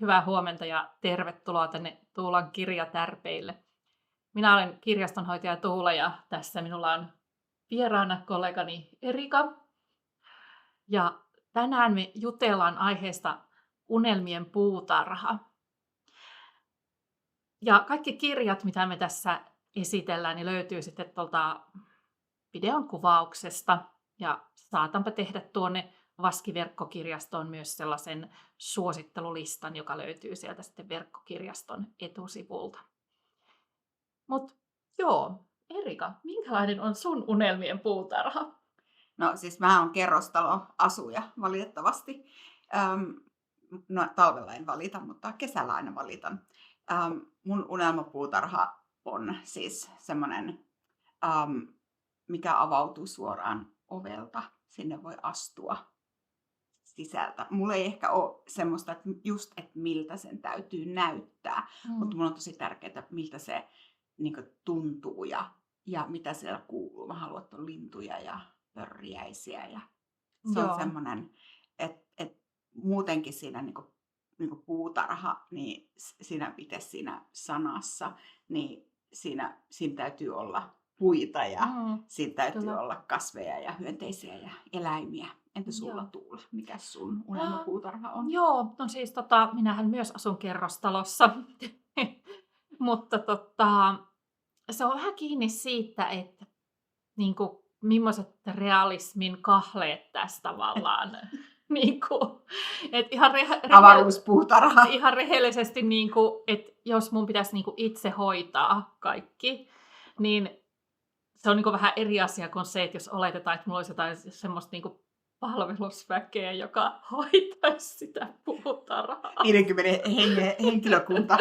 Hyvää huomenta ja tervetuloa tänne Tuulan kirjatärpeille. Minä olen kirjastonhoitaja Tuula ja tässä minulla on vieraana kollegani Erika. Ja tänään me jutellaan aiheesta unelmien puutarha. Ja kaikki kirjat, mitä me tässä esitellään, niin löytyy sitten tuolta videon kuvauksesta. Ja saatanpa tehdä tuonne Vaski-verkkokirjastoon myös sellaisen suosittelulistan, joka löytyy sieltä sitten verkkokirjaston etusivulta. Mutta joo, Erika, minkälainen on sun unelmien puutarha? No siis mä oon kerrostaloasuja valitettavasti. No talvella en valita, mutta kesällä aina valitan. Mun unelmapuutarha on siis semmoinen, mikä avautuu suoraan ovelta. Sinne voi astua sisältä. Mulla ei ehkä ole semmoista, että miltä sen täytyy näyttää, mutta mulla on tosi tärkeää, miltä se niin kuin tuntuu ja mitä siellä kuuluu. Mä haluan, että on lintuja ja pörriäisiä ja se on semmoinen, että muutenkin siinä niin kuin puutarha, niin siinä sanassa, niin siinä täytyy olla puita ja siinä täytyy olla kasveja ja hyönteisiä ja eläimiä. Entä sulla Tuula? Mikä sun unelmapuutarha on? Joo, no siis minähän myös asun kerrostalossa, mutta se on vähän kiinni siitä, että niinku, millaiset realismin kahleet tässä tavallaan. Niinku, et Avaruuspuutarha. Ihan rehellisesti, niinku, että jos mun pitäisi niinku itse hoitaa kaikki, niin se on niinku vähän eri asia kuin se, että jos oletetaan, että mulla olisi jotain semmoista niinku palvelusväkeä, joka hoitaisi sitä puutarhaa. 50 henkilökunta.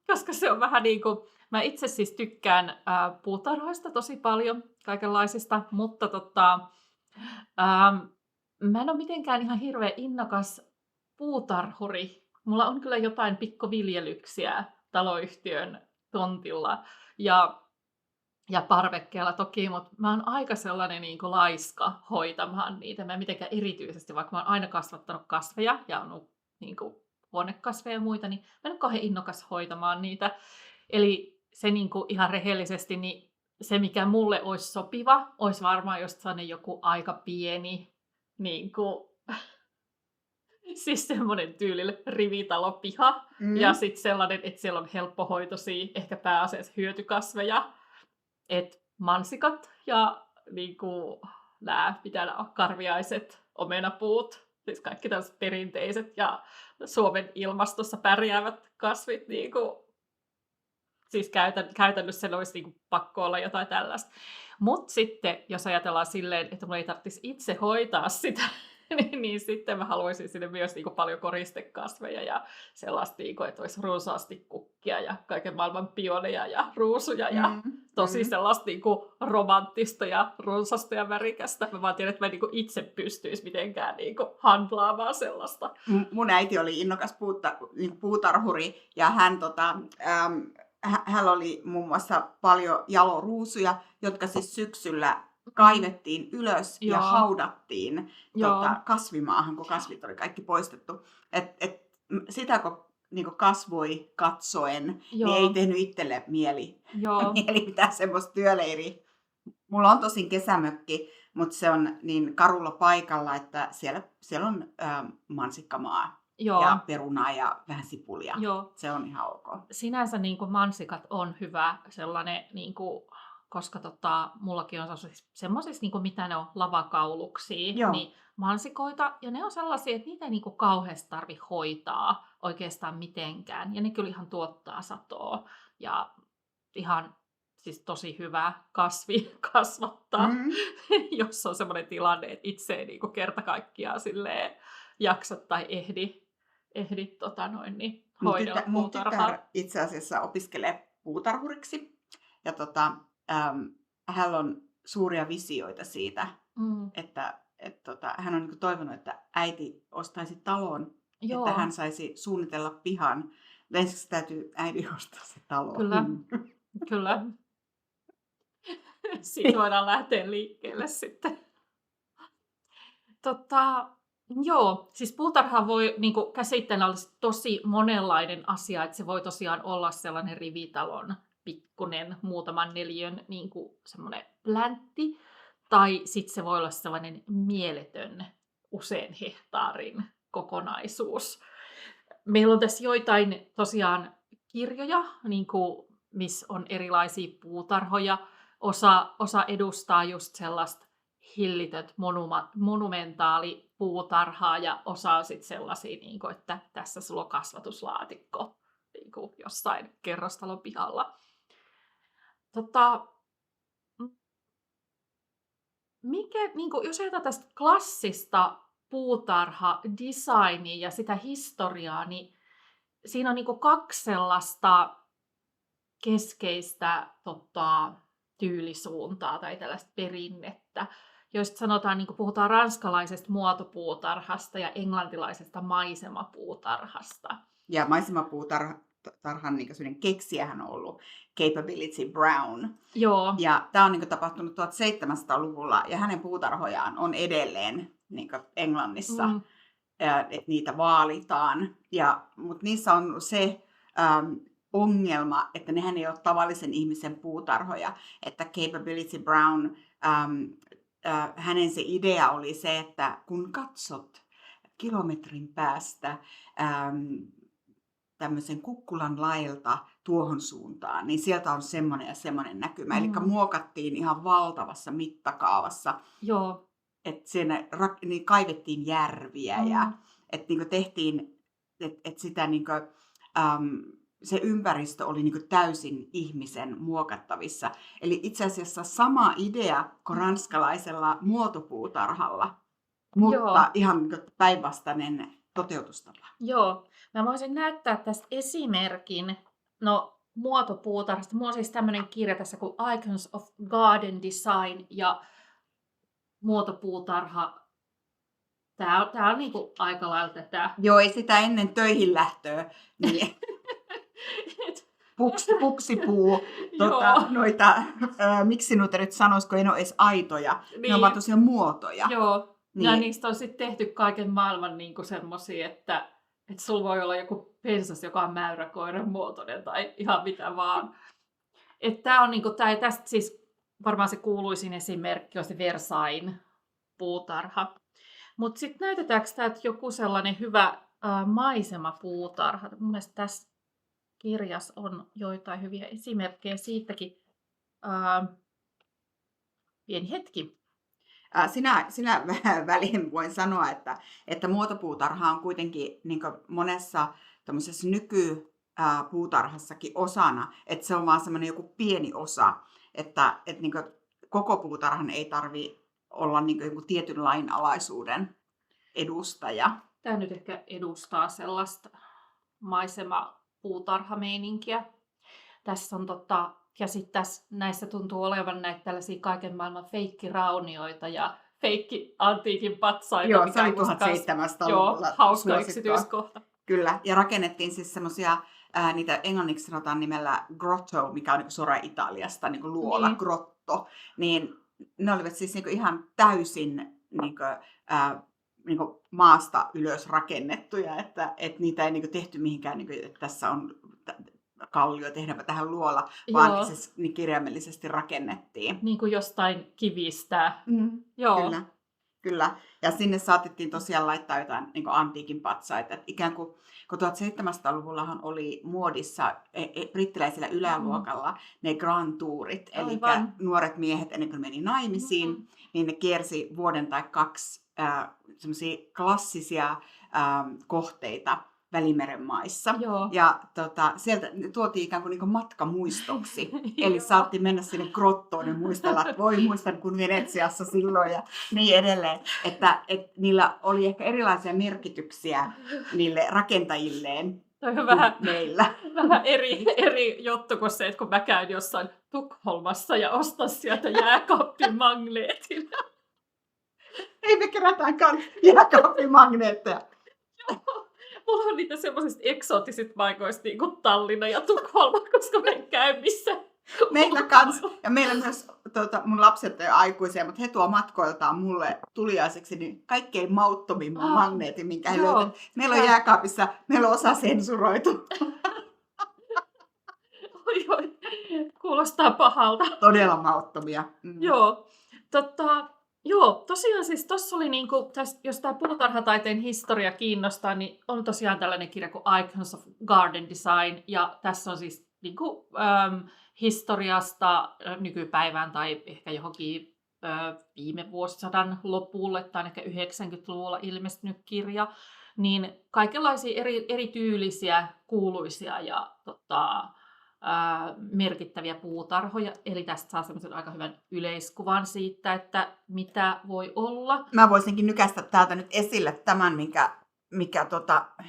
Koska se on vähän niin kuin, mä itse siis tykkään puutarhoista tosi paljon, kaikenlaisista, mutta mä en ole mitenkään ihan hirveän innokas puutarhuri. Mulla on kyllä jotain pikkuviljelyksiä taloyhtiön tontilla ja parvekkeella toki, mutta mä oon aika sellainen niin kuin laiska hoitamaan niitä. Mä en mitenkään erityisesti, vaikka mä oon aina kasvattanut kasveja ja on niin kuin huonekasveja ja muita, niin mä en ole kauhean innokas hoitamaan niitä. Eli se niin kuin ihan rehellisesti, niin se mikä mulle olisi sopiva, olisi varmaan just sellainen joku aika pieni, niin kuin, siis semmoinen tyylillä rivitalopiha. Ja sitten sellainen, että siellä on helppohoitoisia, ehkä pääasiassa hyötykasveja. Että mansikat ja niin kuin, karviaiset, omenapuut, siis kaikki tällaiset perinteiset ja Suomen ilmastossa pärjäävät kasvit, niin kuin, siis käytännössä ne olisi niin kuin, pakko olla jotain tällaista. Mutta sitten, jos ajatellaan silleen, että mun ei tarvitsisi itse hoitaa sitä, niin sitten mä haluaisin sinne myös niin kuin, paljon koristekasveja ja sellaista, niin kuin, että olisi runsaasti kukkia ja kaiken maailman pioneja ja ruusuja ja tosi sellaista niin kuin, romanttista ja runsasta ja värikästä. Mä vaan tiedän, että mä en niin kuin, itse pystyisi mitenkään niin kuin, handlaamaan sellaista. Mun äiti oli innokas puutarhuri ja hänellä oli muun muassa paljon jaloruusuja, jotka siis syksyllä kaivettiin ylös ja haudattiin kasvimaahan, kun kasvit oli kaikki poistettu. Sitä kun niin kasvoi katsoen, niin ei tehnyt itselle mieli mitään semmoista työleiriä. Mulla on tosin kesämökki, mutta se on niin karulla paikalla, että siellä on mansikkamaa. Ja perunaa ja vähän sipulia. Se on ihan ok. Sinänsä niin kuin mansikat on hyvä sellainen, niin kuin, koska mullakin on semmoisissa, niin kuin, mitä ne on, lavakauluksia, niin mansikoita. Ja ne on sellaisia, että niitä ei niin kuin kauheasti tarvitse hoitaa oikeastaan mitenkään. Ja ne kyllä ihan tuottaa satoa. Ja ihan siis tosi hyvä kasvi kasvattaa, jos on semmoinen tilanne, että itse ei niin kuin kerta kaikkiaan silleen jaksa tai ehdi hoidella mun puutarhaa. tytär itse asiassa opiskelee puutarhuriksi ja hänellä on suuria visioita siitä, että hän on niin toivonut, että äiti ostaisi talon, että hän saisi suunnitella pihan. Ensiksi täytyy äidin ostaa se talo. Kyllä. Siitä voidaan lähteä liikkeelle sitten. Joo, siis puutarha voi niin kuin käsitteenä olla tosi monenlainen asia, että se voi tosiaan olla sellainen rivitalon pikkunen muutaman neliön niin kuin semmoinen pläntti, tai sitten se voi olla sellainen mieletön usein hehtaarin kokonaisuus. Meillä on tässä joitain tosiaan kirjoja, niin kuin, missä on erilaisia puutarhoja. Osa edustaa just sellaista hillitöntä monumentaalipuutarhaa ja osa on sitten sellaisia, niin kuin, että tässä sulla on kasvatuslaatikko niin kuin jossain kerrostalon pihalla. Tota, niin kuin, jos ajatellaan tästä klassista puutarha-designia ja sitä historiaa, niin siinä on niin kuin kaksi sellaista keskeistä tyylisuuntaa tai tällaista perinnettä, joista sanotaan, niin kuin puhutaan ranskalaisesta muotopuutarhasta ja englantilaisesta maisemapuutarhasta. Ja maisemapuutarhan niin keksijähän on ollut Capability Brown. Joo. Ja tämä on niin tapahtunut 1700-luvulla ja hänen puutarhojaan on edelleen niin Englannissa. Että niitä vaalitaan. Mutta niissä on se ongelma, että nehän ei ole tavallisen ihmisen puutarhoja. Että Capability Brown, hänen se idea oli se, että kun katsot kilometrin päästä tämmöisen kukkulan laelta tuohon suuntaan, niin sieltä on semmoinen ja semmoinen näkymä. Eli muokattiin ihan valtavassa mittakaavassa. Joo. Että siinä niin kaivettiin järviä ja että niin tehtiin, että sitä niin kuin, se ympäristö oli niin kuin täysin ihmisen muokattavissa. Eli itse asiassa sama idea kuin ranskalaisella muotopuutarhalla, mutta ihan niin päinvastainen toteutustapa. Joo, mä voisin näyttää tästä esimerkin muotopuutarhasta. Mulla on siis tämmöinen kirja tässä kuin Icons of Garden Design ja muotopuutarha. Tää on niinku aika lailla tätä. Joo, ei sitä ennen töihin lähtöä. Niin. Puksipuu, miksi noita nyt sanoisiko, ei ole edes aitoja. Niin. Ne on vaan tosiaan muotoja. Joo, niin. Ja niistä on sitten tehty kaiken maailman niinku semmosia, että sulla voi olla joku pensas, joka on mäyräkoiran muotoinen tai ihan mitä vaan. Tää on niinku, tästä siis varmaan se kuuluisin esimerkki on se Versailles puutarha. Mutta sitten näytetäänkö täältä joku sellainen hyvä maisemapuutarha? Mun mielestä tässä kirjassa on joitain hyviä esimerkkejä siitäkin. Pieni hetki. Sinä väliin voin sanoa, että muotopuutarha on kuitenkin niin monessa nykypuutarhassakin osana, että se on vaan semmoinen joku pieni osa, että niin koko puutarhan ei tarvitse olla niin joku tietyn lainalaisuuden edustaja. Tämä nyt ehkä edustaa sellaista maisemapuutarhameininkiä. Tässä on ja sitten näissä tuntuu olevan näitä tällaisia kaiken maailman feikkiraunioita ja feikki-antiikin patsaita. Joo, se oli 1700-luvulla. Joo, hauska yksityiskohta. Kyllä, ja rakennettiin siis semmoisia, niitä englanniksi sanotaan nimellä grotto, mikä on niin suoraan Italiasta, niin kuin luola, niin. Grotto. Niin ne olivat siis niin ihan täysin niin maasta ylös rakennettuja, että niitä ei niin tehty mihinkään, että tässä on kallio, tehdäänpä tähän luola, vaan se niin kirjaimellisesti rakennettiin. Niin kuin jostain kivistä. Joo. Kyllä. Ja sinne saatettiin tosiaan laittaa jotain niin antiikin patsaita. Että ikään kuin, kun 1700-luvullahan oli muodissa brittiläisellä yläluokalla ne grand tourit, eli nuoret miehet ennen kuin meni naimisiin, niin ne kiersi vuoden tai kaksi semmoisia klassisia kohteita Välimeren maissa. Joo. Ja sieltä tuotiin ikään kuin matkamuistoksi. Eli saatiin mennä sinne grottoon ja muistella, että voi muistan kun Venetsiassa silloin ja niin edelleen. Että niillä oli ehkä erilaisia merkityksiä niille rakentajilleen meillä. Vähän eri juttu kuin se, että kun mä käyn jossain Tukholmassa ja ostan sieltä jääkaappimagneetin. Ei me kerätäänkaan jääkaappimagneetteja. Mulla on niitä semmoisista eksoottisista paikoista niin kuin Tallinna ja Tukholma, koska mä en käy Meillä kans, ja meillä myös mun lapset on jo aikuisia, mutta he tuo matkoiltaan mulle tuliaiseksi niin kaikkein mauttomimman magneetin, minkä he löytävät. Joo. Meillä on jääkaapissa, meillä on osa sensuroitu. Oi, kuulostaa pahalta. Todella mauttomia. Joo. Joo, tosiaan siis tuossa oli jos tämä puutarhataiteen historia kiinnostaa, niin on tosiaan tällainen kirja kuin Icons of Garden Design, ja tässä on siis historiasta nykypäivään tai ehkä johonkin viime vuosisadan lopulle tai ehkä 90-luvulla ilmestynyt kirja, niin kaikenlaisia erityylisiä, kuuluisia ja merkittäviä puutarhoja. Eli tästä saa semmoisen aika hyvän yleiskuvan siitä, että mitä voi olla. Mä voisinkin nykästä täältä nyt esille tämän,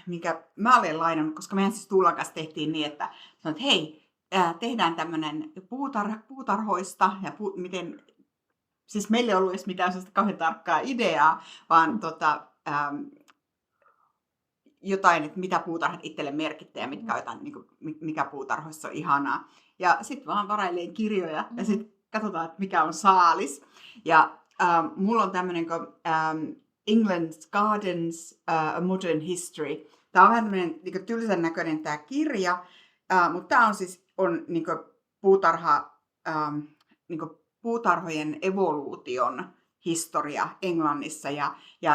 minkä mä olen lainannut, koska meidän siis Tuulan kanssa tehtiin niin, että hei, tehdään tämmöinen puutarhoista ja miten, siis meillä ei ollut edes mitään sellaista kauhean tarkkaa ideaa, vaan jotain, että mitä puutarhat itselle merkittää ja mitkä on jotain, niin kuin, mikä puutarhoissa on ihanaa. Ja sitten vaan varaileen kirjoja ja sitten katsotaan, että mikä on saalis. Ja mulla on tämmöinen kuin England's Gardens, A Modern History. Tämä on vähän tämmöinen niin tylsän näköinen tämä kirja, mutta tämä on siis niin puutarhojen evoluution historia Englannissa. Ja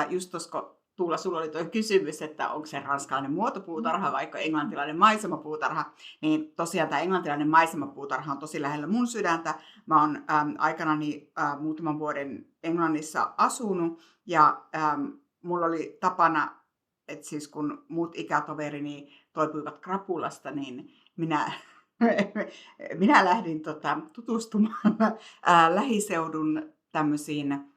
just tuossa Tuula, sulla oli tuo kysymys, että onko se ranskalainen muotopuutarha vai englantilainen maisemapuutarha, niin tosiaan tämä englantilainen maisemapuutarha on tosi lähellä mun sydäntä. Mä oon aikanani muutaman vuoden Englannissa asunut ja mulla oli tapana, että siis kun muut ikätoverini toipuivat krapulasta, niin minä lähdin tutustumaan lähiseudun tämmöisiin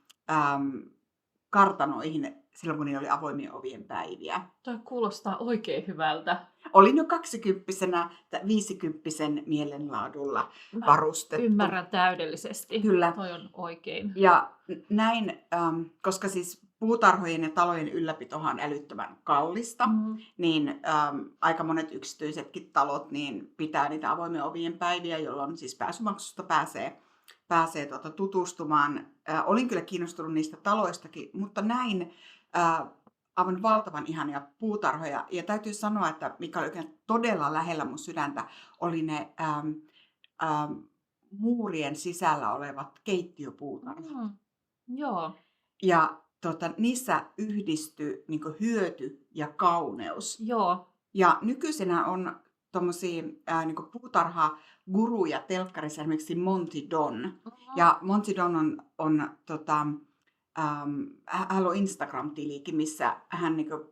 kartanoihin silloin, kun niillä oli avoimien ovien päiviä. Toi kuulostaa oikein hyvältä. Olin jo 20-vuotiaana 50 mielenlaadulla varustettu. Ymmärrän täydellisesti. Kyllä. Toi on oikein. Ja näin, koska siis puutarhojen ja talojen ylläpitohan on älyttömän kallista, niin aika monet yksityisetkin talot niin pitää niitä avoimien ovien päiviä, jolloin siis pääsymaksusta pääsee tutustumaan. Olin kyllä kiinnostunut niistä taloistakin, mutta näin aivan valtavan ihania puutarhoja. Ja täytyy sanoa, että mikä oli oikein todella lähellä mun sydäntä, oli ne muurien sisällä olevat keittiöpuutarhat. Joo. Ja niissä yhdistyi niin kuin hyöty ja kauneus. Joo. Ja nykyisenä on tommosia niin puutarhaguruja telkkarissa, esimerkiksi Monty Don. Ja Monty Don hän on Instagram-tilikin, missä hän niin kuin,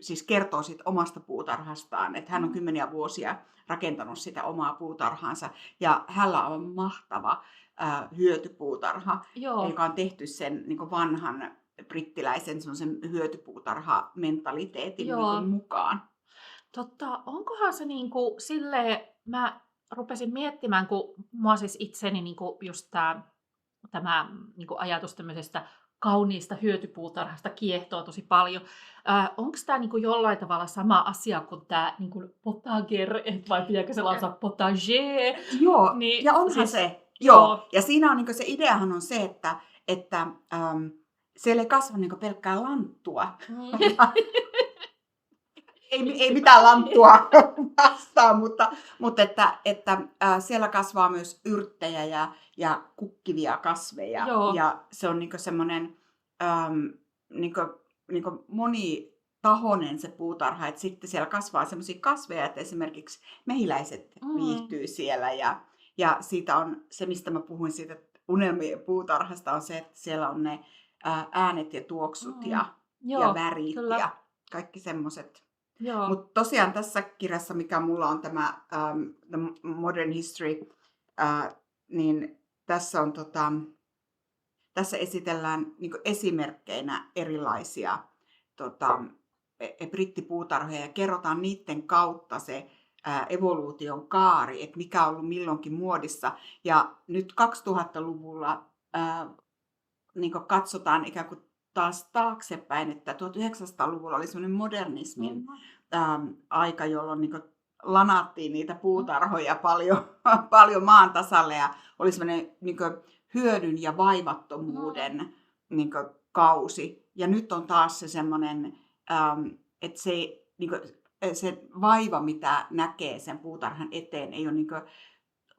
siis kertoo siitä omasta puutarhastaan, että hän on 10 vuosia rakentanut sitä omaa puutarhaansa. Ja hänellä on mahtava hyötypuutarha, joka on tehty sen niin kuin vanhan brittiläisen hyötypuutarha-mentaliteetin niin mukaan. Onkohan se niinku silleen, mä rupesin miettimään, kun mua siis itseni niinku just tämä niinku ajatus tämmöisestä kauniista hyötypuutarhasta kiehtoo tosi paljon. Onko tämä niinku jollain tavalla sama asia kuin tämä niinku potager, vai pitääkö se lausua potager? Joo, niin, ja onhan siis, se. Joo. Ja siinä on niinku se ideahan on se, että siellä ei kasva niinku pelkkää lanttua. Ei mitään lanttua vastaan, mutta että siellä kasvaa myös yrttejä ja kukkivia kasveja. Joo. Ja se on niinku semmoinen niinku monitahoinen se puutarha, että sitten siellä kasvaa semmoisia kasveja, että esimerkiksi mehiläiset viihtyy siellä. Ja siitä on se, mistä mä puhuin siitä unelmien puutarhasta, on se, että siellä on ne äänet ja tuoksut ja värit ja kaikki semmoiset. Mutta tosiaan tässä kirjassa, mikä mulla on tämä The Modern History, niin tässä on tässä esitellään niin kuin esimerkkeinä erilaisia brittipuutarhoja ja kerrotaan niiden kautta se evoluution kaari, että mikä on ollut milloinkin muodissa. Ja nyt 2000-luvulla niin kuin katsotaan ikään kuin taas taaksepäin, että 1900-luvulla oli semmoinen modernismin aika, jolloin niin kuin lanaattiin niitä puutarhoja paljon, paljon maan tasalle ja oli semmoinen niin hyödyn ja vaivattomuuden niin kausi. Ja nyt on taas se semmoinen, että se, niin kuin, se vaiva, mitä näkee sen puutarhan eteen, ei ole niin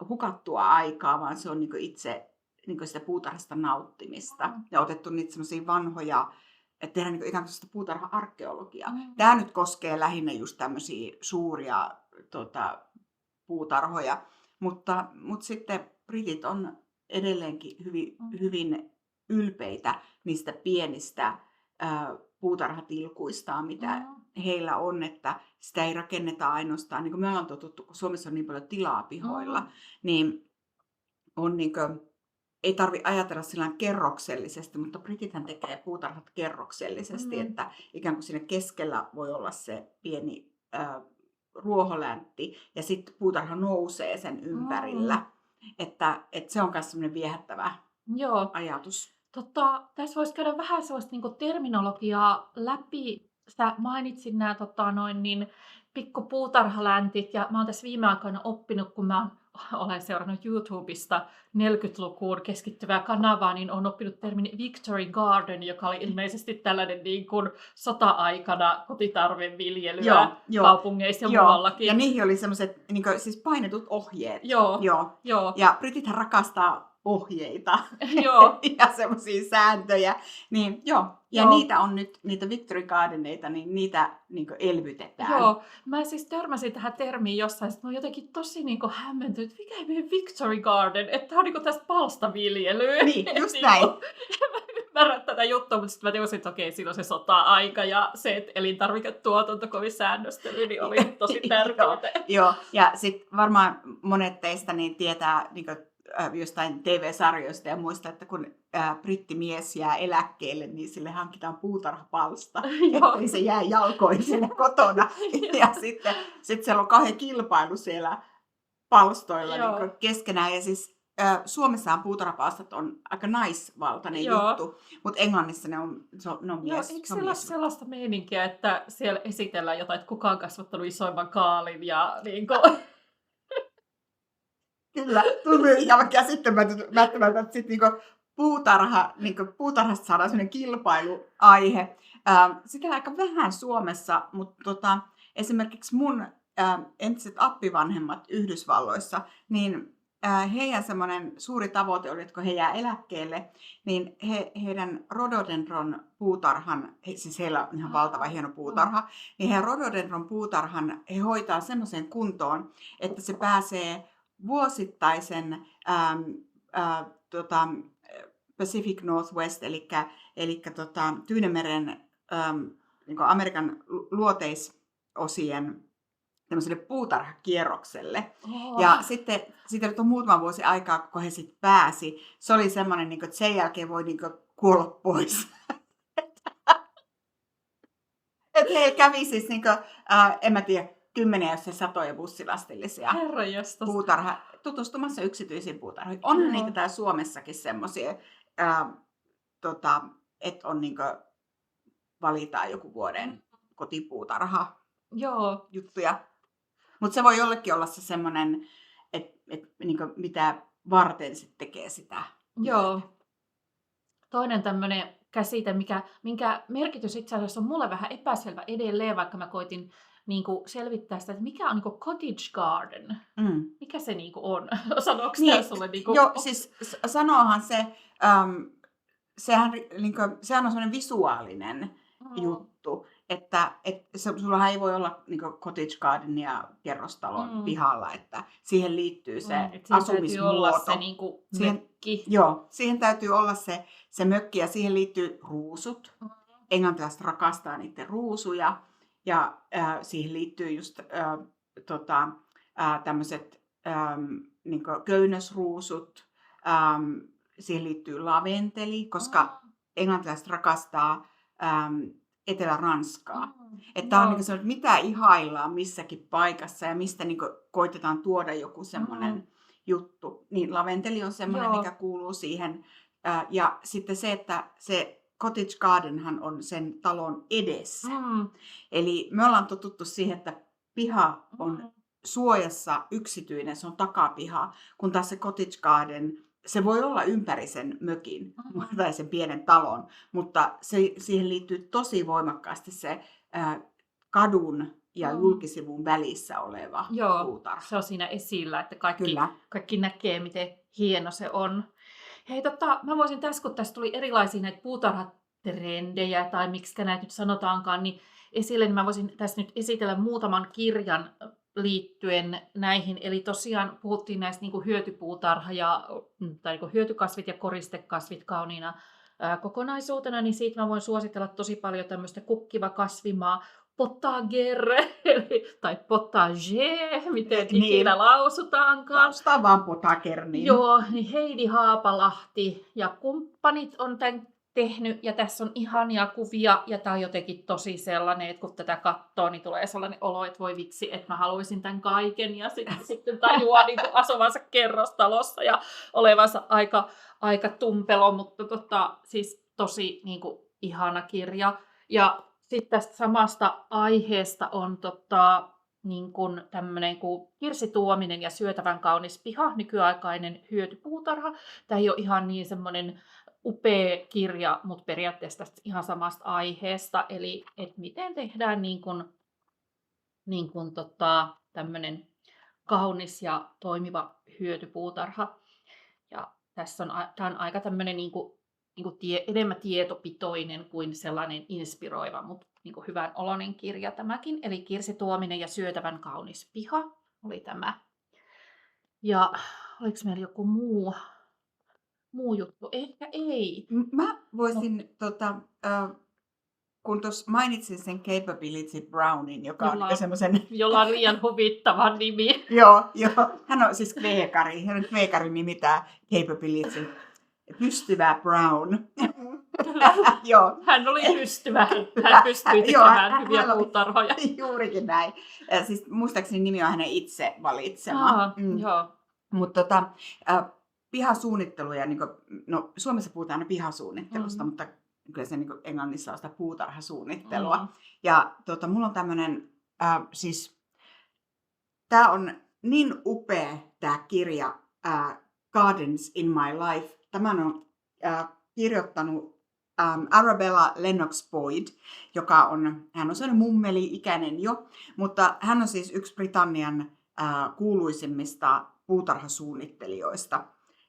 hukattua aikaa, vaan se on niin itse niin sitä puutarhasta nauttimista. Ja otettu niitä semmoisia vanhoja, että tehdään niin ikään kuin sitä puutarha-arkeologiaa. Tämä nyt koskee lähinnä just tämmöisiä suuria puutarhoja, mutta sitten britit on edelleenkin hyvin ylpeitä niistä pienistä puutarhatilkuistaan, mitä heillä on, että sitä ei rakenneta ainoastaan, niin kuin me ollaan totuttu, kun Suomessa on niin paljon tilaa pihoilla, niin on niin kuin, ei tarvitse ajatella sillä kerroksellisesti, mutta britithän tekee puutarhat kerroksellisesti, että ikään kuin siinä keskellä voi olla se pieni ruoholäntti ja sitten puutarha nousee sen ympärillä. Että se on myös sellainen viehättävä ajatus. Tässä voisi käydä vähän sellaista niin terminologiaa läpi. Sä mainitsit nämä pikku puutarhaläntit ja mä oon tässä viime aikoina oppinut, kun mä olen seurannut YouTubesta 40-lukuun keskittyvää kanavaa, niin olen oppinut termin Victory Garden, joka oli ilmeisesti tällainen niin kuin sota-aikana kotitarveviljelyä kaupungeissa ja muuallakin. Ja niihin oli sellaiset niin kuin, siis painetut ohjeet. Joo. Ja britithän rakastaa ohjeita ja semmoisia sääntöjä. Niin, ja niitä on nyt, niitä Victory Gardeneita, niin niitä niin elvytetään. Joo, mä siis törmäsin tähän termiin jossain, että mä oon jotenkin tosi niin hämmentynyt, että mikä ei mene Victory Garden, että tää on niin tästä palstaviljelyä. Niin, just näin. Mä ymmärrän tätä juttua, mutta sitten mä teosin, että okei, siinä on se sota-aika ja se, että elintarviketuotanto kovin säännöstely, niin oli tosi tärkeää. Joo, ja sitten varmaan monet teistä niin tietää niin jostain TV-sarjoista ja muista, että kun brittimies jää eläkkeelle, niin sille hankitaan puutarhapalsta, ettei se jää jalkoihin siinä kotona. Ja sitten siellä on kahden kilpailu siellä palstoilla niin keskenään. Ja siis Suomessahan puutarhapalstat on aika naisvaltainen juttu, mutta Englannissa ne on mies. Eikö siellä ole sellaista meininkiä, että siellä esitellään jotain, että kuka on kasvattanut isoimman kaalin ja niin kuin... Kyllä, tuli ihan käsittämättömältä, että sitten puutarhasta saadaan sellainen kilpailuaihe. Sitä on aika vähän Suomessa, mutta esimerkiksi mun entiset appivanhemmat Yhdysvalloissa, niin heidän semmoinen suuri tavoite oli, että kun he jää eläkkeelle, niin heidän rhododendron puutarhan, siis heillä on ihan valtava hieno puutarha, niin heidän rhododendron puutarhan he hoitaa semmoiseen kuntoon, että se pääsee vuosittaisen Pacific Northwest, eli Tyynemeren niin Amerikan luoteisosien tämmöiselle puutarhakierrokselle. Ja sitten siitä on muutama vuosi aikaa, kun he sitten pääsi. Se oli semmoinen, niin että sen jälkeen voi niin kuolla pois. Että heillä kävi siis, niin kuin, en mä tiedä, 10 jos se satoja bussilastillisia tutustumassa yksityisiin puutarhoihin. Onhan niitä täällä Suomessakin semmoisia, että on niin kuin, valitaan joku vuoden kotipuutarha juttuja. Mutta se voi jollekin olla se semmoinen, että niin kuin, mitä varten se tekee sitä. Joo. Toinen tämmöinen käsite, minkä merkitys itse asiassa on mulle vähän epäselvä edelleen, vaikka mä koitin niin kuin selvittää sitä, että mikä on niin kuin cottage garden. Mikä se niin kuin on? Sanoiko tämä sulle? Niin kuin... Joo, siis sanoohan se, sehän on sellainen visuaalinen juttu, että sullahan ei voi olla niin kuin cottage gardenia kerrostalon pihalla, että siihen liittyy se asumismuoto. Olla se niin kuin mökki. Joo, siihen täytyy olla se mökki ja siihen liittyy ruusut. Englantilaiset rakastaa niiden ruusuja. Ja siihen liittyy just tämmöiset niin köynnösruusut, siihen liittyy laventeli, koska englantilaiset rakastaa Etelä-Ranskaa. Että on niin kuin, että mitä ihaillaan missäkin paikassa ja mistä niin koitetaan tuoda joku semmoinen juttu. Niin laventeli on semmoinen, mikä kuuluu siihen. Ja sitten se, että se cottage gardenhan on sen talon edessä. Eli me ollaan totuttu siihen, että piha on suojassa, yksityinen, se on takapiha, kun taas se cottage garden, se voi olla ympäri sen mökin tai sen pienen talon, mutta siihen liittyy tosi voimakkaasti se kadun ja julkisivun välissä oleva Joo, puutarha. se on siinä esillä, että Kyllä. kaikki näkee, miten hieno se on. Hei, mä voisin tässä, kun tässä tuli erilaisia näitä puutarhatrendejä, tai miksi näitä nyt sanotaankaan, niin esille, niin mä voisin tässä nyt esitellä muutaman kirjan liittyen näihin. Eli tosiaan puhuttiin näistä niin kuin hyötypuutarha tai niin kuin hyötykasvit ja koristekasvit kauniina kokonaisuutena, niin siitä mä voin suositella tosi paljon tämmöistä Kukkiva kasvimaa, potager, tai potager, miten ikinä lausutaankaan. Lausutaan vaan potager. Niin. Joo, niin Heidi Haapalahti ja kumppanit on tämän tehnyt, ja tässä on ihania kuvia, ja tämä on jotenkin tosi sellainen, että kun tätä katsoo, niin tulee sellainen olo, että voi vitsi, että mä haluaisin tämän kaiken, ja sitten tajuaa niin kuin asuvansa kerrostalossa ja olevansa aika tumpelo, mutta siis tosi niin kuin ihana kirja. Ja sitten tästä samasta aiheesta on niin kuin tämmöinen kuin Kirsi Tuominen ja Syötävän kaunis piha, nykyaikainen hyötypuutarha. Tämä ei ole ihan niin semmoinen upea kirja, mutta periaatteessa tästä ihan samasta aiheesta, eli että miten tehdään niin kuin tämmöinen kaunis ja toimiva hyötypuutarha. Ja tämä on aika tämmöinen enemmän tietopitoinen kuin sellainen inspiroiva, mutta niin kuin hyvän oloinen kirja tämäkin. Eli Kirsi Tuominen ja Syötävän kaunis piha oli tämä. Ja oliko meillä joku muu juttu? Ehkä ei. Mä voisin, kun tuossa mainitsin sen Capability Brownin, joka on semmoisen... Jolla on liian huvittava nimi. Joo. Hän on siis kveekari. Hän on kveekarin nimi tämä Capability. Pystyvä Brown. Joo. Hän oli pystyvä. Hän pystyi tekemään hyviä puutarhoja. Juurikin näin. Siis muistaakseni nimi on hänen itse valitsema. Joo. Mutta pihasuunnittelu, ja no, Suomessa puhutaan aina pihasuunnittelusta, mutta kyllä se englannissa on sitä puutarhasuunnittelua. Ja mulla on tämmöinen, siis tämä on niin upea tämä kirja Gardens in My Life. Tämän on kirjoittanut Arabella Lennox Boyd, hän on sellainen mummeli-ikäinen jo, mutta hän on siis yksi Britannian kuuluisimmista puutarhasuunnittelijoista.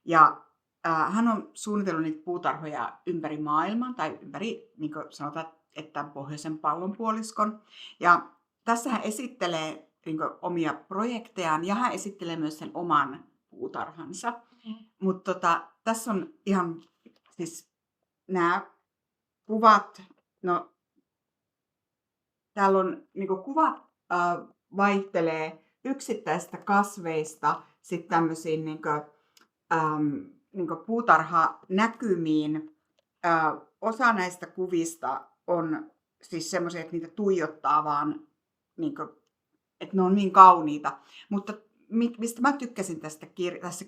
Ja hän on suunnitellut niitä puutarhoja ympäri maailman, tai ympäri, niin kuin sanotaan, että pohjoisen pallonpuoliskon. Ja tässä hän esittelee niin kuin omia projektejaan, ja hän esittelee myös sen oman puutarhansa. Mutta tässä on ihan siis nämä kuvat, no täällä on niin kuin kuvat vaihtelee yksittäisistä kasveista sitten tämmöisiin niin kuin puutarhanäkymiin. Osa näistä kuvista on siis semmoisia, että niitä tuijottaa vaan, niin kuin, että ne on niin kauniita. Mutta mistä mä tykkäsin tässä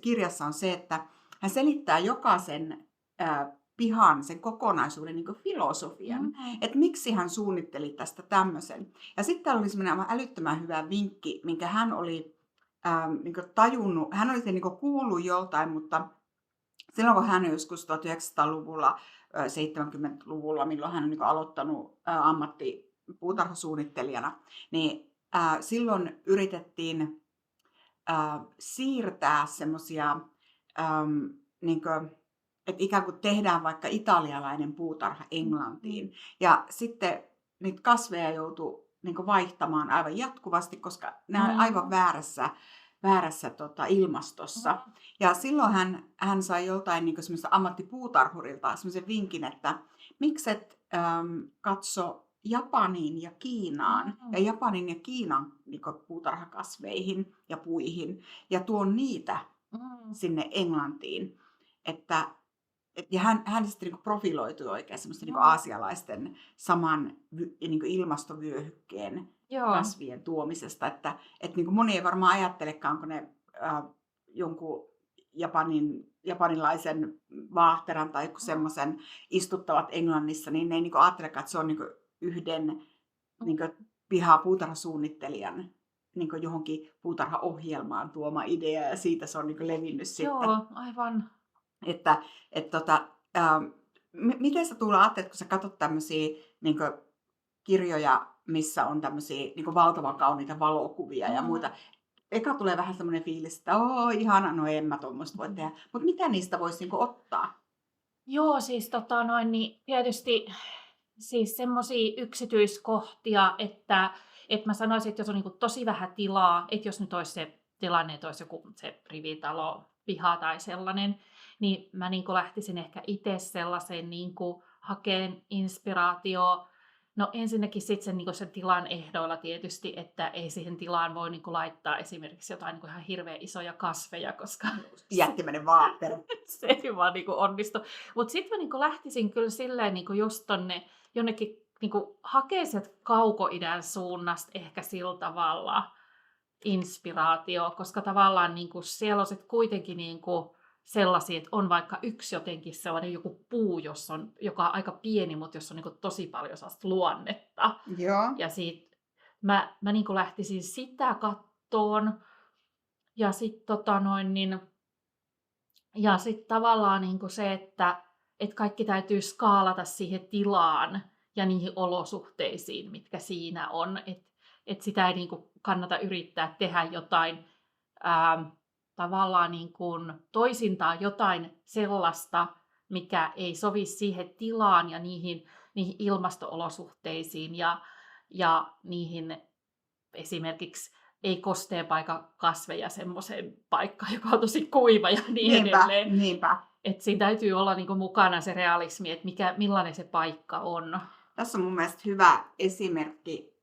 kirjassa on se, että hän selittää jokaisen pihan, sen kokonaisuuden niin kuin filosofian, että miksi hän suunnitteli tästä tämmöisen. Ja sitten täällä oli semmoinen älyttömän hyvä vinkki, minkä hän oli niin kuin tajunnut, hän oli sen niin kuin kuullut joltain, mutta silloin kun hän joskus 1900-luvulla, 70-luvulla, milloin hän on niin kuin aloittanut ammattipuutarhasuunnittelijana, niin silloin yritettiin siirtää semmoisia, niin kuin, että ikään kuin tehdään vaikka italialainen puutarha Englantiin. Ja sitten niitä kasveja joutui niin kuin vaihtamaan aivan jatkuvasti, koska nämä on aivan väärässä ilmastossa. Ja silloin hän sai joltain niin kuin semmoista ammattipuutarhurilta semmoisen vinkin, että mikset katso Japaniin ja Kiinaan ja Japanin ja Kiinan niin kuin puutarhakasveihin ja puihin ja tuo niitä sinne Englantiin. Ja hän sitten niin kuin profiloitui oikein semmoista niin kuin aasialaisten saman niin kuin ilmastovyöhykkeen kasvien tuomisesta. Että niin kuin moni ei varmaan ajattelekaan, kun ne jonkun japanilaisen vaahteran tai joku semmoisen istuttavat Englannissa, niin ne ei niin kuin ajattelekaan, että se on niin kuin yhden niin kuin puutarhasuunnittelijan niin kuin johonkin puutarhaohjelmaan tuoma idea ja siitä se on niin kuin levinnyt sitten. Joo, aivan. Miten sä Tuula ajattelet, kun sä katsot tämmöisiä niin kirjoja, missä on tämmöisiä niin valtavan kauniita valokuvia ja muita. Eka tulee vähän semmoinen fiilis, että ihana, no en mä tuommoista voi tehdä. Mutta mitä niistä voisi niin ottaa? Joo, siis niin tietysti siis semmoisia yksityiskohtia, että mä sanoisin, että jos on niin tosi vähän tilaa, että jos nyt olisi se tilanne, että olisi joku se rivitalo, piha tai sellainen, niin mä niin lähtisin ehkä itse sellaisen niin hakeen inspiraatioon. No ensinnäkin sitten sen tilan ehdoilla tietysti, että ei siihen tilaan voi laittaa esimerkiksi jotain ihan hirveän isoja kasveja, koska jättimäinen vaatteet. Se ei vaan onnistu. Mutta sitten mä lähtisin kyllä silleen just tonne jonnekin hakee sieltä kaukoidän suunnasta ehkä sillä tavalla inspiraatio, koska tavallaan siellä on sit kuitenkin sellaisia, että on vaikka yksi jotenkin sellainen joku puu, joka on aika pieni, mutta jossa on tosi paljon sellaista luonnetta. Joo. Ja siitä mä lähtisin sitä kattoon. Ja sitten ja sitten tavallaan se, että kaikki täytyy skaalata siihen tilaan ja niihin olosuhteisiin, mitkä siinä on. Että sitä ei kannata yrittää tehdä jotain tavallaan toisintaan jotain sellaista, mikä ei sovi siihen tilaan ja niihin ilmasto-olosuhteisiin ja niihin esimerkiksi ei kosteen paikan kasveja semmoiseen paikkaan, joka on tosi kuiva ja niin edelleen. Niinpä. Että siinä täytyy olla mukana se realismi, että millainen se paikka on. Tässä on mun mielestä hyvä esimerkki,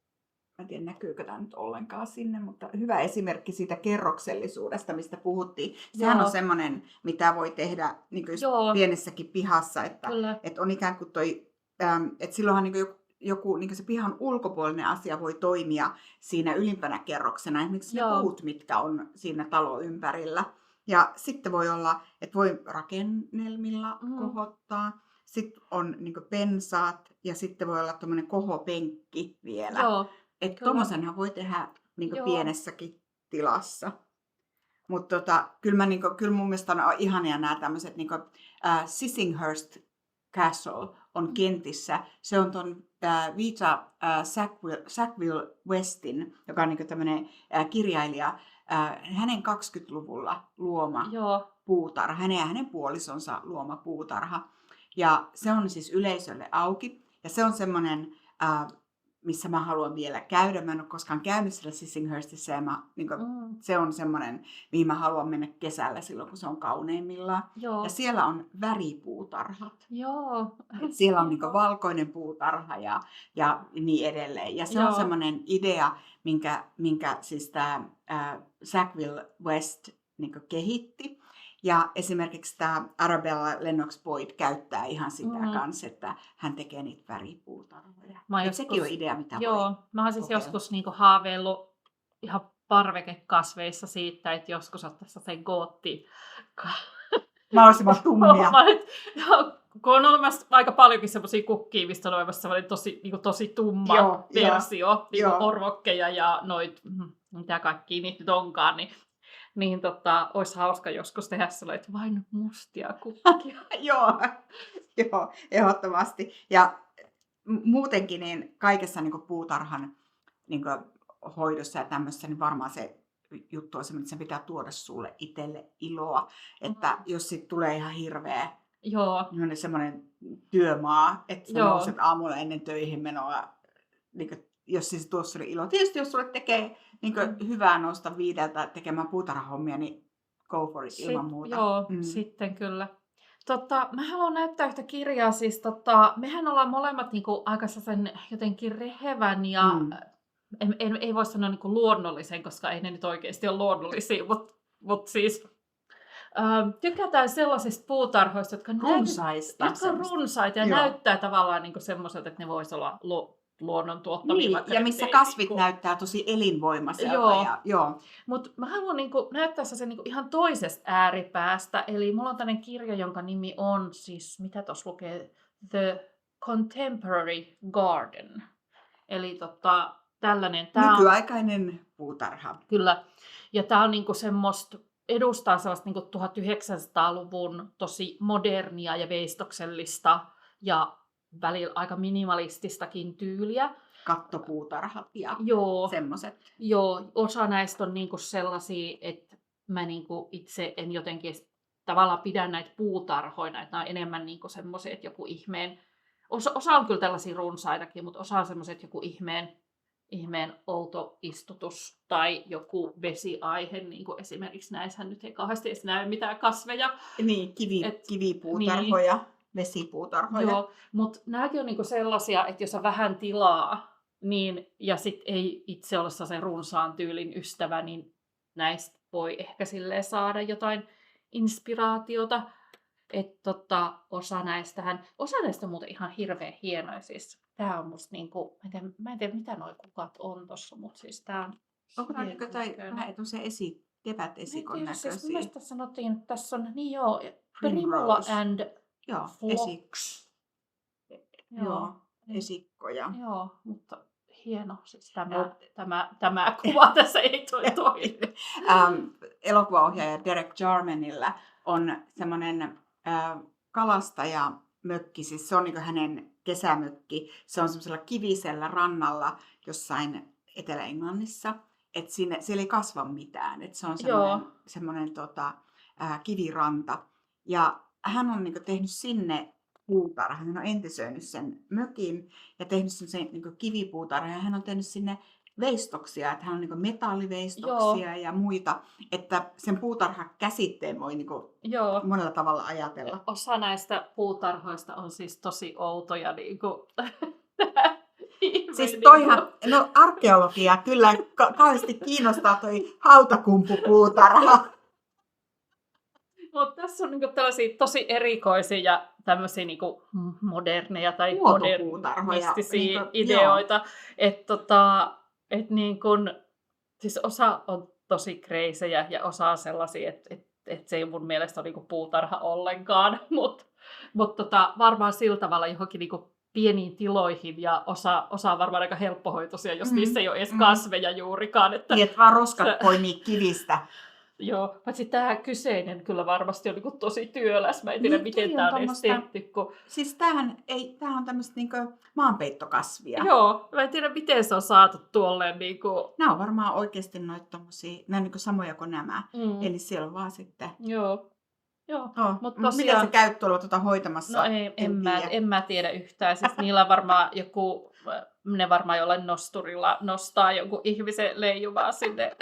mä en tiedä näkyykö tämä nyt ollenkaan sinne, mutta hyvä esimerkki siitä kerroksellisuudesta, mistä puhuttiin. Sehän on semmoinen, mitä voi tehdä niin pienessäkin pihassa, että on ikään kuin että silloinhan joku se pihan ulkopuolinen asia voi toimia siinä ylimpänä kerroksena, esimerkiksi ne puut, mitkä on siinä talon ympärillä. Ja sitten voi olla, että voi rakennelmilla kohottaa. Sitten on pensaat ja sitten voi olla tuommoinen kohopenkki vielä. Että tommosenhan voi tehdä pienessäkin tilassa. Mutta kyllä mun mielestä on ihania nämä tämmöiset Sissinghurst Castle on Kentissä. Se on tuon Vita Sackville Westin, joka on tämmöinen kirjailija, hänen 20-luvulla luoma puutarha, hänen ja hänen puolisonsa luoma puutarha. Ja se on siis yleisölle auki. Ja se on semmoinen, missä mä haluan vielä käydä. Mä en ole koskaan käynyt siellä Sissinghurstissa. Ja se on semmoinen, mihin mä haluan mennä kesällä silloin, kun se on kauneimmillaan. Ja siellä on väripuutarhat. Et siellä on valkoinen puutarha ja niin edelleen. Ja se on semmoinen idea, minkä siis tämä Sackville West kehitti. Ja esimerkiksi tämä Arabella Lennox Boyd käyttää ihan sitä kanssa, että hän tekee niitä väripuutarhoja. Sekin on idea, mitä voi mä oon siis joskus haaveillut ihan parvekekasveissa siitä, että joskus ottaisi sen gootti. Mahdollisimman tummia. Kun on olemassa aika paljonkin semmoisia kukkia, mistä on olemassa tosi tumma versio, orvokkeja ja noit, mitä kaikkia niitä nyt onkaan, niin olisi hauska joskus tehdä sellainen, että vain mustia kukkia. Joo, ehdottomasti. Ja muutenkin niin kaikessa puutarhan hoidossa ja tämmössä, niin varmaan se juttu on semmoinen, että sen pitää tuoda sulle itselle iloa. Että jos sit tulee ihan hirveä semmoinen työmaa, että sä nouset aamulla ennen töihin menoa, jos siis tuossa oli ilo. Tietysti jos sulle tekee hyvää nousta 5 tekemään puutarhahommia, niin go for it ilman muuta. Sitten kyllä. Mä haluan näyttää yhtä kirjaa. Siis, mehän ollaan molemmat aika sen jotenkin rehevän ja ei voi sanoa luonnollisen, koska ei ne nyt oikeasti ole luonnollisia, mutta siis tykätään sellaisista puutarhoista, jotka on runsaita ja näyttää tavallaan semmoiselta, että ne voisi olla luonnon tuottamia. Ja missä kasvit näyttää tosi elinvoimaiselta. Mutta mä haluan näyttää sen ihan toisesta ääripäästä. Eli mulla on tämmöinen kirja, jonka nimi on siis, mitä tuossa lukee, The Contemporary Garden. Eli tällainen. Tää on Nykyaikainen puutarha. kyllä, ja tämä on niinku semmoista, edustaa sellaista niinku 1900-luvun tosi modernia ja veistoksellista ja välillä aika minimalististakin tyyliä. Kattopuutarhat ja Joo, semmoiset. joo, osa näistä on niinku sellaisia, että mä niinku itse en jotenkin tavallaan pidä näitä puutarhoina, että nämä on enemmän niinku semmoisia, että joku ihmeen, osa on kyllä tällaisia runsaitakin, mutta osa on semmoisia, että joku ihmeen outo istutus tai joku vesiaihe, niin kuin esimerkiksi näissähän nyt ei kauheasti edes näy mitään kasveja. Niin, kivipuutarhoja, vesipuutarhoja. Joo, mutta nämäkin on niinku sellaisia, että jos on vähän tilaa, niin, ja sit ei itse ole sen runsaan tyylin ystävä, niin näistä voi ehkä silleen saada jotain inspiraatiota. Että osa näistä on muuten ihan hirveän hienoja. Siis tää on musta niinku, mä en tiedä mitä noi kukat on tossa, mutta siis tää on Onko nämä jotain vähän kevätesikon näköisiä? Siis mielestäni sanottiin, että tässä on, niin joo, Primula Primrose. and Joo, Phlox. Joo, esikkoja. Joo, mutta hieno. Siis tämä kuva tässä ei toimi. Elokuvaohjaaja Derek Jarmanilla on semmoinen kalastajamökki, siis se on niin hänen kesämökki. Se on semmoisella kivisellä rannalla jossain Etelä-Englannissa, että siellä ei kasva mitään. Että se on semmoinen kiviranta. Ja hän on niin tehnyt sinne puutarhan. Hän on entisöinyt sen mökin ja tehnyt sen niin kivipuutarhan. Ja hän on tehnyt sinne veistoksia, että hän on niin metalliveistoksia ja muita, että sen puutarhakäsitteen voi niin monella tavalla ajatella. Osa näistä puutarhoista on siis tosi outoja. Siis toihan, arkeologia kyllä kauheasti kiinnostaa toi Hautakumpu-puutarha. Mutta tässä on tällaisia tosi erikoisia ja tämmöisiä moderneja tai modernistisia ideoita. Että siis osa on tosi kreisejä ja osa on sellaisia, että se ei mun mielestä ole puutarha ollenkaan. Mutta varmaan sillä tavalla johonkin pieniin tiloihin ja osa on varmaan aika helppohoitoisia, jos niissä ei ole edes kasveja juurikaan. Niin, että vaan roskat poimii kivistä. Joo, paitsi tämä kyseinen kyllä varmasti on tosi työläs. Mä en tiedä, miten tämä on edes tehty. Siis tämähän on tämmöistä maanpeittokasvia. Joo, mä en tiedä, miten se on saatu tuolleen. Nämä on varmaan oikeasti noita tommosia, nämä on samoja kuin nämä. Eli siellä on vaan sitten... Joo. Mutta tosiaan... Miten se käy tuolla hoitamassa? No en mä tiedä yhtään. Siis niillä varmaan ne varmaan jollain nosturilla nostaa jonkun ihmisen leijumaan sinne.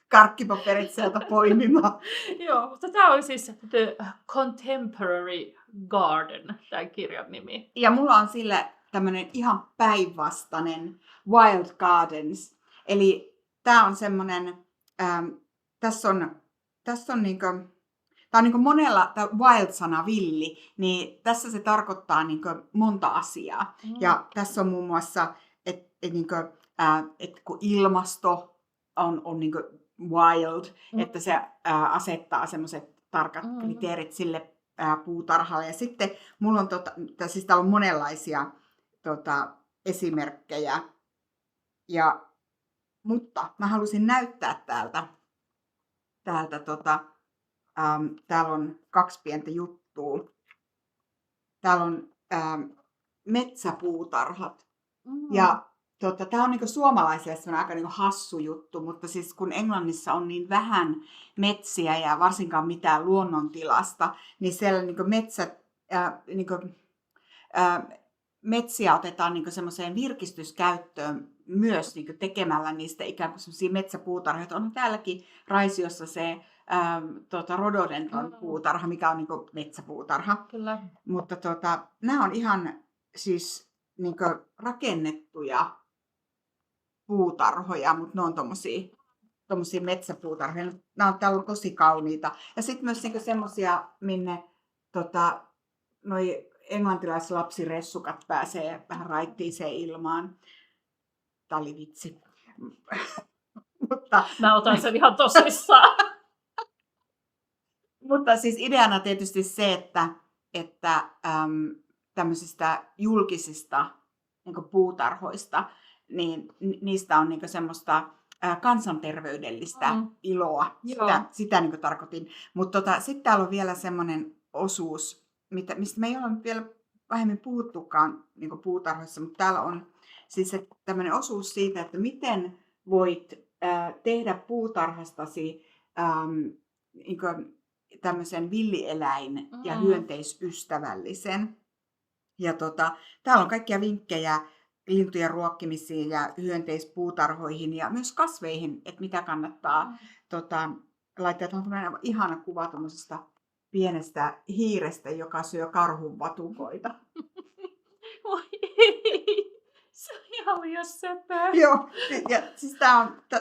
Karkkipaperit sieltä poimimaan. Joo, mutta tämä on siis The Contemporary Garden, tämän kirjan nimi. Ja mulla on sille tämmöinen ihan päinvastainen Wild Gardens. Eli tämä on semmoinen, tässä on niinku, tämä on niinku monella, tämä wild-sana villi, niin tässä se tarkoittaa niinku monta asiaa. Ja tässä on muun muassa, että kun ilmasto on niinku wild, että se asettaa semmoiset tarkat kriteerit sille puutarhalle. Ja sitten mulla on, siis täällä on monenlaisia esimerkkejä, mutta mä halusin näyttää täältä täällä on 2 pientä juttua. Täällä on metsäpuutarhat. Ja tämä on niinku suomalaisille aika niinku hassu juttu, mutta siis kun Englannissa on niin vähän metsiä ja varsinkaan mitään luonnontilasta, niin siellä niinku metsiä otetaan niinku semmoiseen virkistyskäyttöön myös niinku tekemällä niistä ikään kuin semmoisia metsäpuutarhoja. On täälläkin Raisiossa se rhododendron puutarha, mikä on niinku metsäpuutarha. Kyllä. Mutta nämä on ihan siis niinku rakennettuja puutarhoja, mutta ne on tommosia metsäpuutarhoja. Täällä on tosi kauniita. Ja sitten myös niinku semmosia, minne noi englantilaislapsiressukat pääsee vähän raittiiseen ilmaan. Tää oli vitsi. Mutta mä otan sen ihan tosissaan. Mutta siis ideana tietysti se, että tämmöisistä julkisista niin puutarhoista niin niistä on niin semmoista kansanterveydellistä iloa. Sitä niin tarkoitin. Mutta sitten täällä on vielä semmoinen osuus, mistä me ei ole vielä vähemmän puhuttukaan niin puutarhoissa, mutta täällä on siis tämmöinen osuus siitä, että miten voit tehdä puutarhastasi niin tämmöisen villieläin- ja hyönteisystävällisen. Ja täällä on kaikkia vinkkejä lintujen ruokkimisiin ja hyönteispuutarhoihin ja myös kasveihin, että mitä kannattaa laittaa. On tämmöinen ihana kuva tuommoisesta pienestä hiirestä, joka syö karhun vatukoita. Voi ei, se on ihan liian söpöä. Joo, ja siis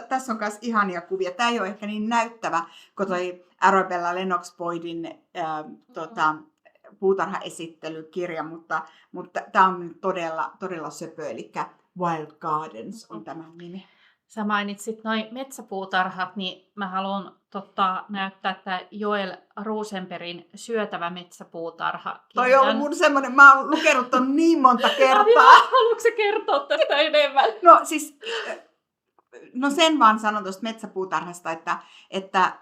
tässä on myös ihania kuvia. Tämä ei ole ehkä niin näyttävä kuin toi Arabella Lennox Boydin puutarhaesittelykirja, mutta tämä on todella söpö, eli Wild Gardens on tämä nimi. Sä mainitsit noin metsäpuutarhat, niin mä haluan näyttää tämä Joel Rosenbergin Syötävä metsäpuutarha. Toi on mun semmoinen, mä oon lukenut ton niin monta kertaa. Haluatko sä kertoa tästä enemmän? No sen vaan sanon tuosta metsäpuutarhasta, että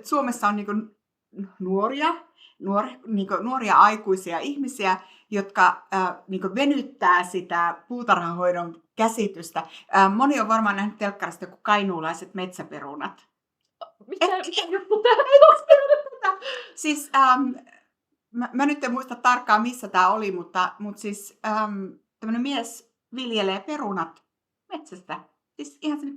Suomessa on niinku nuoria aikuisia ihmisiä, jotka venyttää sitä puutarhahoidon käsitystä. Moni on varmaan nähnyt telkkarista joku kainuulaiset metsäperunat. Mitä juttu tää? Siis mä nyt en muista tarkkaan missä tämä oli, mutta siis tämmöinen mies viljelee perunat metsästä. Siis ihan sinne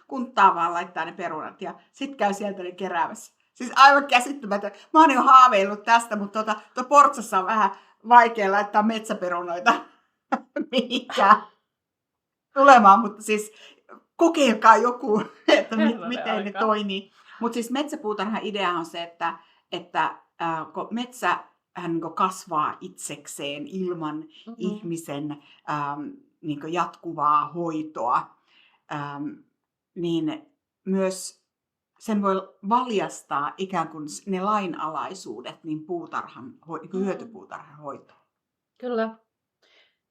kuntaan vaan laittaa ne perunat ja sitten käy sieltä ne keräämässä. Siis aivan käsittämätön. Mä oon jo haaveillut tästä, mutta tuo Portsassa on vähän vaikea laittaa metsäperunoita mihinkään tulemaan, mutta siis kokeilkaa joku, että miten ne toimii. Mutta siis metsäpuutarhan idea on se, että kun metsä kasvaa itsekseen ilman ihmisen jatkuvaa hoitoa, niin myös sen voi valjastaa ikään kuin ne lainalaisuudet niin hyötypuutarhan hoitoon. Kyllä.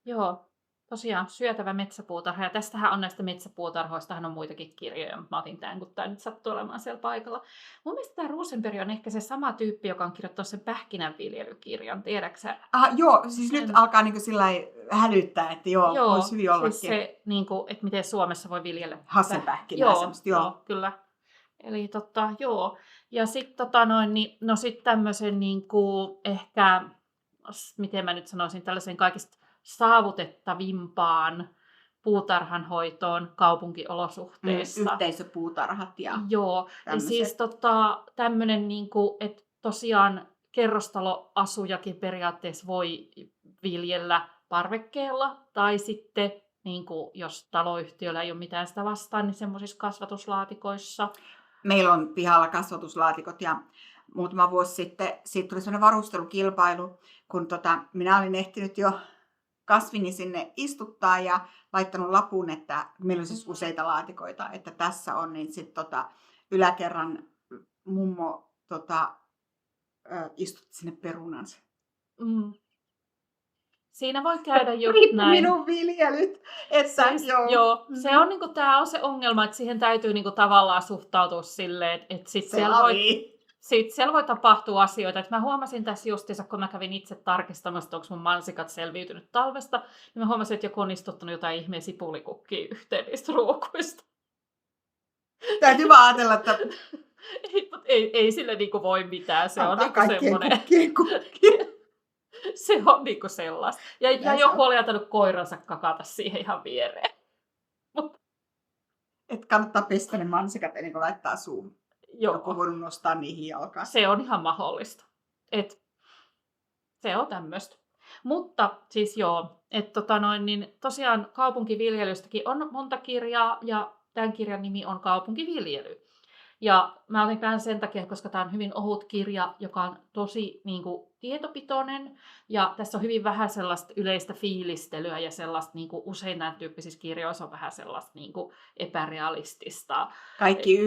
Joo. Tosiaan Syötävä metsäpuutarha. Ja tästähän on näistä metsäpuutarhoistahan on muitakin kirjoja, mutta mä otin tämän, kun tämä nyt sattuu olemaan siellä paikalla. Mun mielestä tämä Rosenberg on ehkä se sama tyyppi, joka on kirjoittanut sen pähkinänviljelykirjan. Tiedätkö sä? Joo, siis nyt alkaa niin sillai hälyttää, että voisi hyvin ollakin. Siis se, niin kuin, että miten Suomessa voi viljellä. Hasselpähkinää semmoista, joo, kyllä. Eli joo. Ja sitten no sit tämmöisen niinku ehkä, miten mä nyt sanoisin, tällaisen kaikista saavutettavimpaan puutarhanhoitoon kaupunkiolosuhteissa. Yhteisöpuutarhat ja joo, ja siis tämmöinen, niinku, että tosiaan kerrostaloasujakin periaatteessa voi viljellä parvekkeella tai sitten niinku, jos taloyhtiöllä ei ole mitään sitä vastaan, niin semmoisissa kasvatuslaatikoissa. Meillä on pihalla kasvatuslaatikot ja muutama vuosi sitten siitä tuli sellainen varustelukilpailu, kun minä olin ehtinyt jo kasvini sinne istuttaa ja laittanut lapun, että meillä on siis useita laatikoita, että tässä on, niin sitten yläkerran mummo istutti sinne perunansa. Siinä voi käydä just näin. Minun viljelyt. Joo. Se on niinku, tää on se ongelma, että siihen täytyy niinku tavallaan suhtautua silleen, että siellä voi tapahtua asioita. Et mä huomasin tässä justiinsa, kun mä kävin itse tarkistamassa, onko mun mansikat selviytynyt talvesta, niin mä huomasin, että joku on istuttanut jotain ihmeen sipulikukkia yhteen niistä ruokuista. Täytyy vaan ajatella, että ei sille niinku voi mitään. Se on niinku semmoinen. Se on niinku sellaista. Ja joku oli jätänyt koiransa kakata siihen ihan viereen. Että kannattaa pestä ne mansikat ennen kuin laittaa suuhun. Joku voinut nostaa niihin jalkaa. Se on ihan mahdollista. Se on tämmöistä. Mutta siis että niin tosiaan kaupunkiviljelystäkin on monta kirjaa ja tämän kirjan nimi on Kaupunkiviljely. Ja mä otin vähän sen takia, koska tämä on hyvin ohut kirja, joka on tosi niin kuin, tietopitoinen. Ja tässä on hyvin vähän sellaista yleistä fiilistelyä ja sellaista, niin kuin, usein näin tyyppisissä kirjoissa on vähän sellaista niin kuin, epärealistista. Kaikki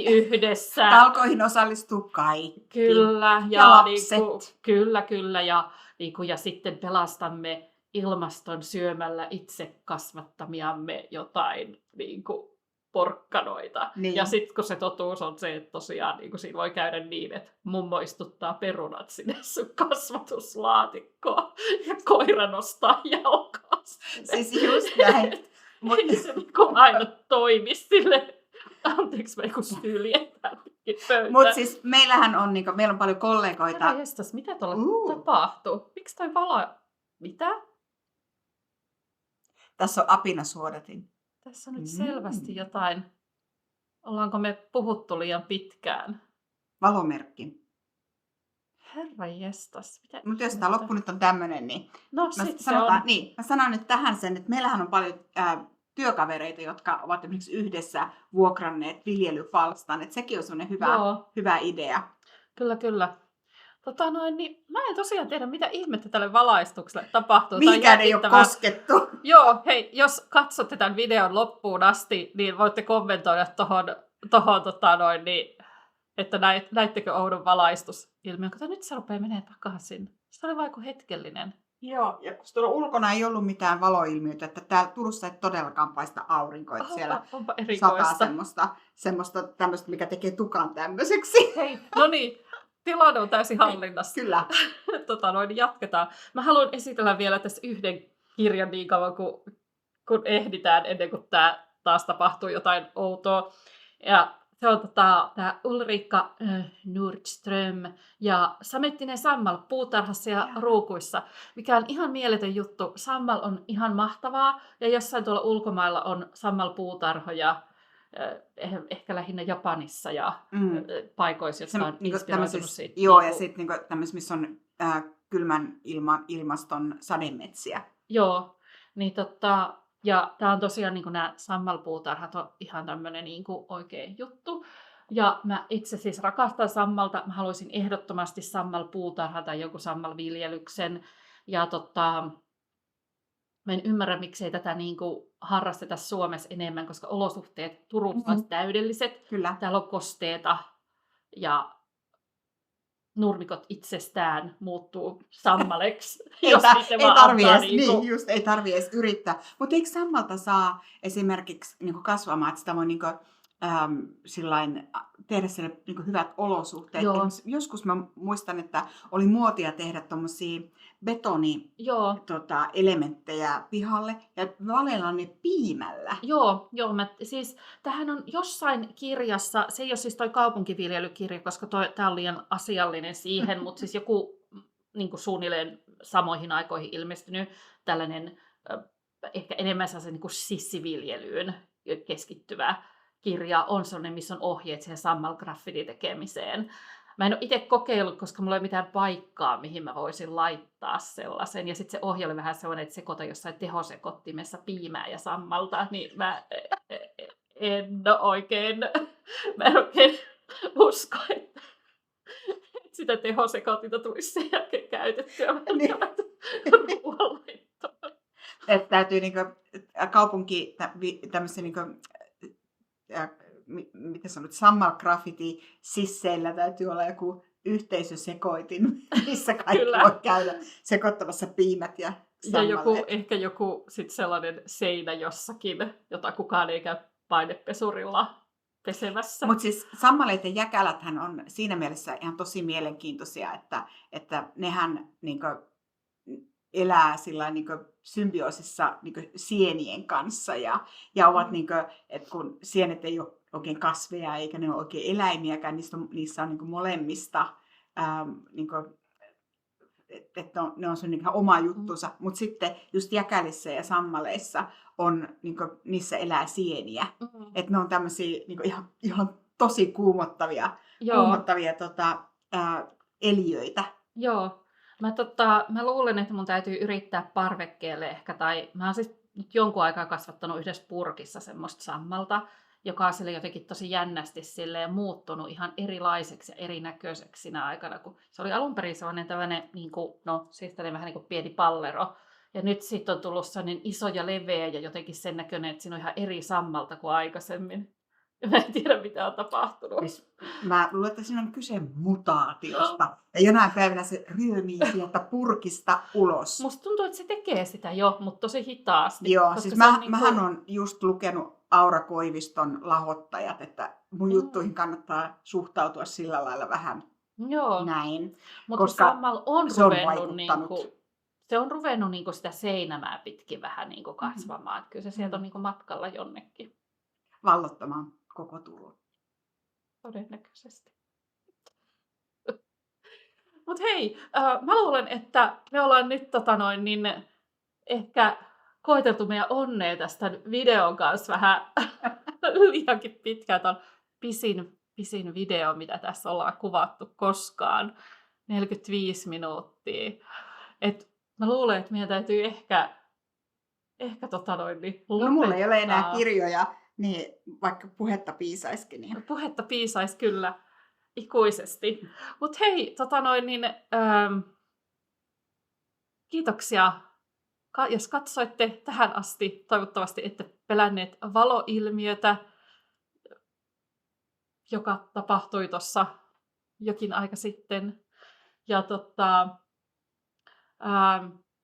yhdessä. Talkoihin osallistuu kaikki. Kyllä. Ja lapset. Kyllä. Ja sitten pelastamme ilmaston syömällä itse kasvattamiamme jotain niin kuin porkkanoita. Ja Niin. sitten kun se totuus on se, että tosiaan niin kuin siinä voi käydä niin, että mummo istuttaa perunat sinne sun kasvatuslaatikkoon ja koira nostaa jalkaa sinne. Siis just näin. Ei se niin kuin aina toimi sille. Anteeksi, me kun syljetään pöytään. Mutta siis meillähän on, niinku, meillä on paljon kollegoita. Herra jestas, mitä tuolla tapahtuu? Miksi toi vala... Mitä? Tässä on apinasuodatin. Tässä on nyt selvästi jotain. Ollaanko me puhuttu liian pitkään? Valomerkki. Herra jestas. Mutta jos tämä loppu nyt on tämmöinen, niin No mä, sit se on. niin mä sanon nyt tähän sen, että meillähän on paljon työkavereita, jotka ovat esimerkiksi yhdessä vuokranneet viljelypalstan. Että sekin on semmoinen hyvä idea. Kyllä, kyllä. Niin mä en tosiaan tiedä, mitä ihmettä tälle valaistukselle tapahtuu. Mihinkään ei ole koskettu. Joo, hei, jos katsotte tämän videon loppuun asti, niin voitte kommentoida tohon niin, että näittekö oudon valaistusilmiön. Kato, nyt se rupeaa menee takaisin. Se oli vaikka hetkellinen. Joo, ja kun tuolla ulkona ei ollut mitään valoilmiötä, että täällä Turussa ei todellakaan paista aurinko, että siellä sataa semmoista tämmöistä, mikä tekee tukan tämmöiseksi. Hei, no niin. Tilanne on täysin hallinnassa. Kyllä. Niin jatketaan. Mä haluan esitellä vielä tässä yhden kirjan niin kauan, kun ehditään, ennen kuin tämä taas tapahtuu jotain outoa. Ja se on tämä Ulrika Nordström ja Samettinen sammal puutarhassa ja ruukuissa, mikä on ihan mieletön juttu. Sammal on ihan mahtavaa ja jossain tuolla ulkomailla on sammalpuutarhoja. Ehkä lähinnä Japanissa ja paikoissa, jotka on inspiroitunut siitä. Joo, ja sitten niinku tämmöisissä, missä on kylmän ilmaston sademetsiä. Joo, niin ja tämä on tosiaan niin nämä sammalpuutarhat on ihan tämmöinen niin oikea juttu. Ja mä itse siis rakastan sammalta. Mä haluaisin ehdottomasti sammalpuutarha tai joku sammalviljelyksen. Ja mä en ymmärrä, miksei tätä niin kuin harrasteta Suomessa enemmän, koska olosuhteet Turussa ovat täydelliset. Kyllä. Täällä on kosteeta ja nurmikot itsestään muuttuu sammaleksi. Ei tarvitse edes yrittää. Mutta eikö sammalta saa esimerkiksi niinku kasvamaan, että sitä voi niinku, tehdä sille niinku hyvät olosuhteet. Joskus mä muistan, että oli muotia tehdä tuommoisia elementtejä pihalle ja valella ne piimällä. Joo, siis tähän on jossain kirjassa, se ei ole siis toi kaupunkiviljelykirja, koska tämä on liian asiallinen siihen, mutta siis joku niin suunnilleen samoihin aikoihin ilmestynyt tällainen ehkä enemmän sellaisen niin sissiviljelyyn keskittyvä kirja on sellainen, missä on ohjeet siihen sammalgraffitin tekemiseen. Mä en ole itse kokeillut, koska mulla ei ole mitään paikkaa, mihin mä voisin laittaa sellaisen. Ja sitten se ohje oli vähän sellainen, että sekoita jossain tehosekottimessa piimää ja sammalta. Niin mä en oikein usko, että sitä tehosekotinta tulisi sen jälkeen käytettyä. Että täytyy niinku kaupunki tämmöisen niinku mitä sanot, sammalgraffiti sisseillä täytyy olla joku yhteisösekoitin, missä kaikki voi käydä sekoittamassa piimät ja sammalleet. Ja ehkä joku sit sellainen seinä jossakin, jota kukaan ei käy painepesurilla pesemässä. Mutta siis sammaleet ja jäkäläthän on siinä mielessä ihan tosi mielenkiintoisia, että nehän niinku elää sillä niinku symbioosissa niinku sienien kanssa ja ovat niinku, että kun sienet ei ole oikein kasveja eikä ne ole oikein eläimiäkään, niissä on niinku molemmista niinku, että ne on sun ihan oma juttunsa, mutta sitten just jäkälissä ja sammaleissa on niinku, niissä elää sieniä, että ne on tämmöisiä niinku ihan tosi kuumottavia eliöitä. Joo. Mä luulen, että mun täytyy yrittää parvekkeelle ehkä, tai mä oon siis nyt jonkun aikaa kasvattanut yhdessä purkissa semmoista sammalta, joka on sille jotenkin tosi jännästi silleen muuttunut ihan erilaiseksi ja erinäköiseksi siinä aikana, kun se oli alun perin sellainen tällainen, niin kuin, siis tällainen vähän niin kuin pieni pallero, ja nyt siitä on tullut sellainen iso ja leveä ja jotenkin sen näköinen, että siinä on ihan eri sammalta kuin aikaisemmin. Mä en tiedä, mitä on tapahtunut. Siis mä luulen, että siinä on kyse mutaatiosta. Ja jonain päivänä se ryömii sieltä purkista ulos. Musta tuntuu, että se tekee sitä jo, mutta tosi hitaasti. Joo, koska siis se on mähän on just lukenut Aura Koiviston Lahottajat, että mun juttuihin kannattaa suhtautua sillä lailla vähän Joo, näin. mutta koska Sammal on se on ruvennut, vaikuttanut. se on ruvennut sitä Seinämää pitkin vähän kasvamaan. Kyllä se sieltä on matkalla jonnekin. Vallottamaan koko Turun. Todennäköisesti. Mutta hei, mä luulen, että me ollaan nyt ehkä koeteltu meidän onnea tästä videon kanssa vähän liiankin pitkään. Tämä on pisin video, mitä tässä ollaan kuvattu koskaan. 45 minuuttia. Mä luulen, että meidän täytyy ehkä No mulla ei ole enää kirjoja, niin vaikka puhetta piisaisikin. Niin. Puhetta piisaisi kyllä ikuisesti. Mutta hei, kiitoksia. Jos katsoitte tähän asti, toivottavasti ette pelänneet valoilmiötä, joka tapahtui tuossa jokin aika sitten. Ja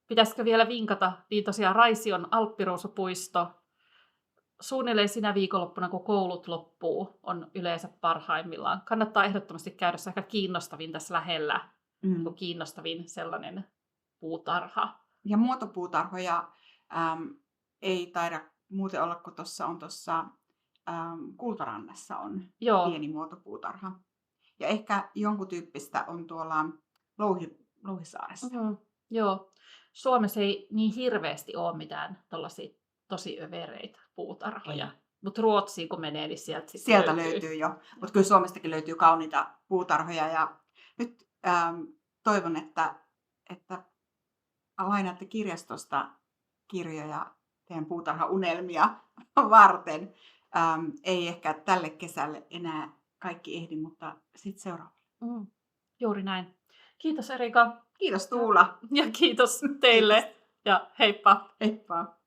pitäisikö vielä vinkata, niin tosiaan Raision Alppiruusupuisto suunnilleen sinä viikonloppuna, kun koulut loppuu, on yleensä parhaimmillaan. Kannattaa ehdottomasti käydä, se ehkä kiinnostavin tässä lähellä, kiinnostavin sellainen puutarha. Ja muotopuutarhoja ei taida muuten olla, kun tuossa Kultarannassa on pieni muotopuutarha. Ja ehkä jonkun tyyppistä on tuolla Louhisaaressa. Joo. Suomessa ei niin hirveästi ole mitään tällaisia tosi övereitä puutarhoja. Mutta Ruotsiin kun menee, niin sieltä löytyy jo. Mutta kyllä Suomestakin löytyy kauniita puutarhoja. Ja nyt toivon, että lainaatte kirjastosta kirjoja teidän puutarhaunelmia varten. Ei ehkä tälle kesälle enää kaikki ehdi, mutta sitten seuraavalle. Juuri näin. Kiitos Erika. Kiitos Tuula. Ja kiitos teille. Ja heippa. Heippa.